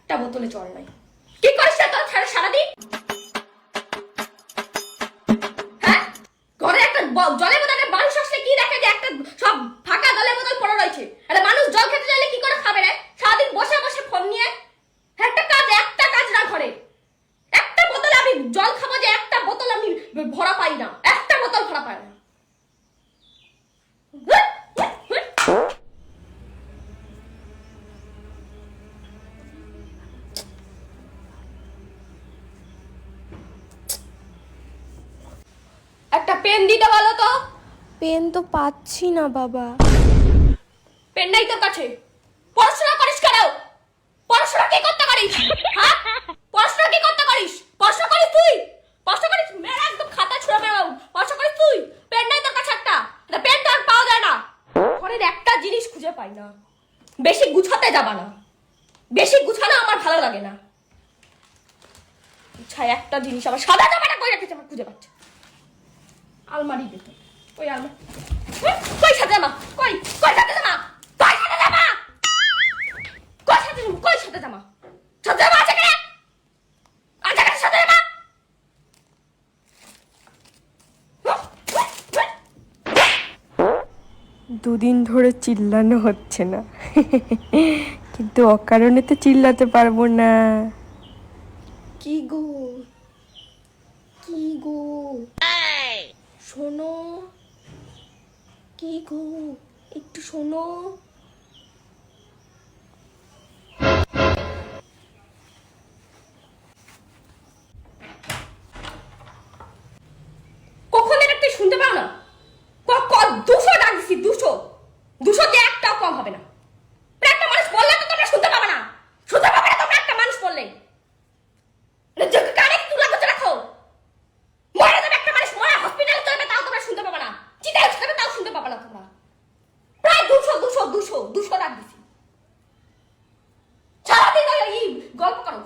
একটা বোতলে জল নাই। কি করিস তোর সারাদিন? হ্যাঁ, ঘরে একটা জলের বোতলে মানুষ আসলে কি দেখে যে একটা সব ফাঁকা জলের বোতল পড়ে রয়েছে। আরে মানুষ জল খেতে চাইলে কি করে খাবে রে? সারাদিন বসে বসে ফোন নিয়ে। একটা কাজ না ঘরে। একটা বোতল আমি জল খাবো যে একটা বোতল আমি ভরা পাই না, একটা বোতল ভরা পাই না। একটা পেন দিতে বলো তো। পেন তো পাচ্ছি না বাবা। পেন নাই তোর কাছে? পড়াশোনা করিস কেন? পড়াশোনা কি করতে পারিস? হ্যাঁ, পড়াশোনা কি করতে পারিস? পড়াশোনা করিস তুই? পড়াশোনা করিস? মেরে একদম খাতা ছুঁড়ে মেরাও। পড়াশোনা করিস তুই? পেন নাই তোর কাছে একটা? পেন তো আর পাওয়া যায় না। ঘরের একটা জিনিস খুঁজে পাই না। বেশি গুছাতে যাবা না, বেশি গুছানো আমার ভালো লাগে না। ছাই একটা জিনিস আমার সাদা জামাটা কই রেখেছে আমার খুঁজে পাচ্ছে। আলমারি দেখো, ওই আলমারি কই সাদা জামা? কই কই সাদা জামা? কই সাদা জামা? কই সাদা জামা? কই সাদা জামা? সাদা জামা আছে কেন? আছে কেন সাদা জামা? দুদিন ধরে চিল্লানো হচ্ছে না, কিন্তু অকারণে তো চিল্লাতে পারবো না। কি গো, কি গো, শোনো, কি গো, একটু শোনো। কখন এটা তুই শুনতে পাও না? 200 ডাক দিছি, 200 যে একটাও কম হবে না। একটা মানুষ বললে তো তোমরা শুনতে পাবে না, শুনতে পাবে না তোমরা একটা মানুষ বললে। কানে তুলা করতে রাখো। মরে যাবে একটা মানুষ, মরে হসপিটালে চলবে তাও তোমরা শুনতে পাবে না, চিতায় যাবে তাও শুনতে পাবে না তোমরা। প্রায় 200 ডাক দিছি। সারাদিন গল্প করো।